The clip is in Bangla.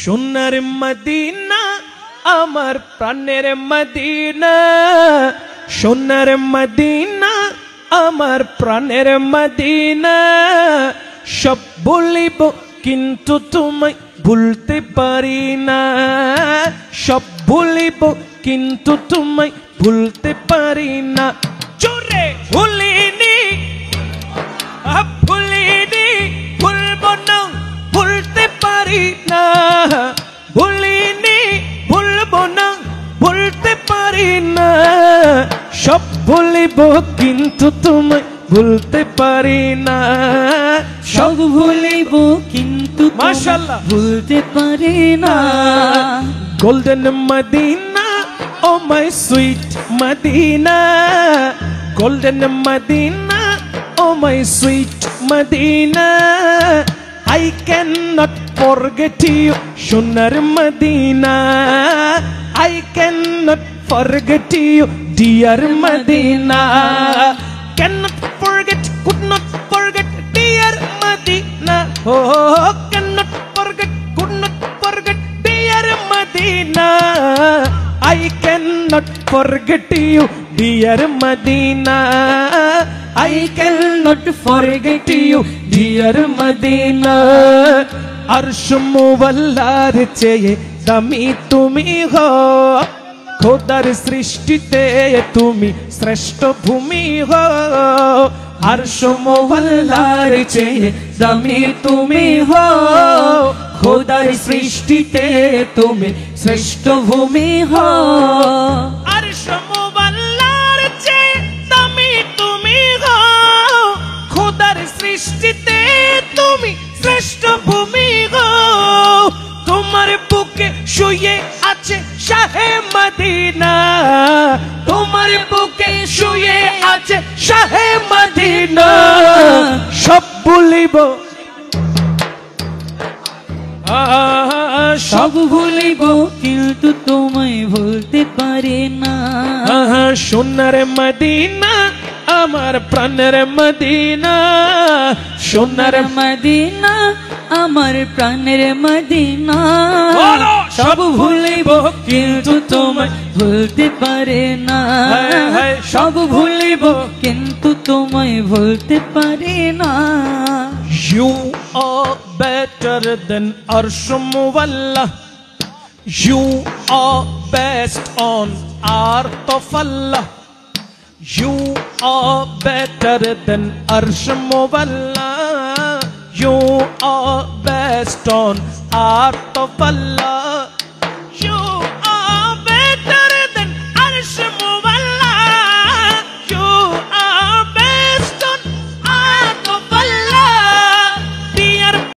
সোনার মদিনা আমার প্রাণের মদিনা, সোনার মদিনা আমার প্রাণের মদিনা। সব বলিব কিন্তু তোমায় ভুলতে পারি না, সব বলিব কিন্তু তোমায় ভুলতে পারি না। জোরে ভুলিনি ভুলিনি, ভুলবো না ভুলতে পারি না, ভুলিনি ভুলবো না ভুলতে পারি না। সব ভুলিব কিন্তু তোমায় ভুলতে পারি না, সব ভুলিব কিন্তু মাশাআল্লাহ ভুলতে পারি না। Golden Medina oh my sweet Medina, golden Medina oh my sweet Medina. I cannot forget you, সোনার Medina. I cannot forget you, dear Medina. Cannot forget, could not forget, dear Medina. Oh, cannot forget, could not forget, dear Medina. I cannot forget you, dear Medina. I cannot forget you, dear Medina. अर्श मुवल्लार चेये दामी तुमी हो, खोदार सृष्टिते तुमी श्रेष्ठ भूमि हो। अर्श मुवल्लार चेये दामी तुमी हो, खोदार सृष्टिते तुमी श्रेष्ठ भूमि हो। अर्श मुवल्लार चेये दामी तुमी हो, खोदार सृष्टिते तुमी শ্রেষ্ঠ ভূমি গো। তোমার বুকে শুয়ে আছে শাহে মদিনা, তোমার বুকে শুয়ে আছে শাহে মদিনা। সব ভুলিব সব ভুলিব কিন্তু তোমায় ভুলতে পারি না। সোনার মদিনা আমার প্রাণের মদিনা, সোনার মদিনা আমার প্রাণের মদিনা। সব ভুলিব কিন্তু তোমায় ভুলতে পারে না, সব ভুলিব কিন্তু তোমায় ভুলতে পারি না। You are better than Arsh Muwalla, you are best on earth of Allah. You are better than Arsh Muwalla, you are best on earth of Allah.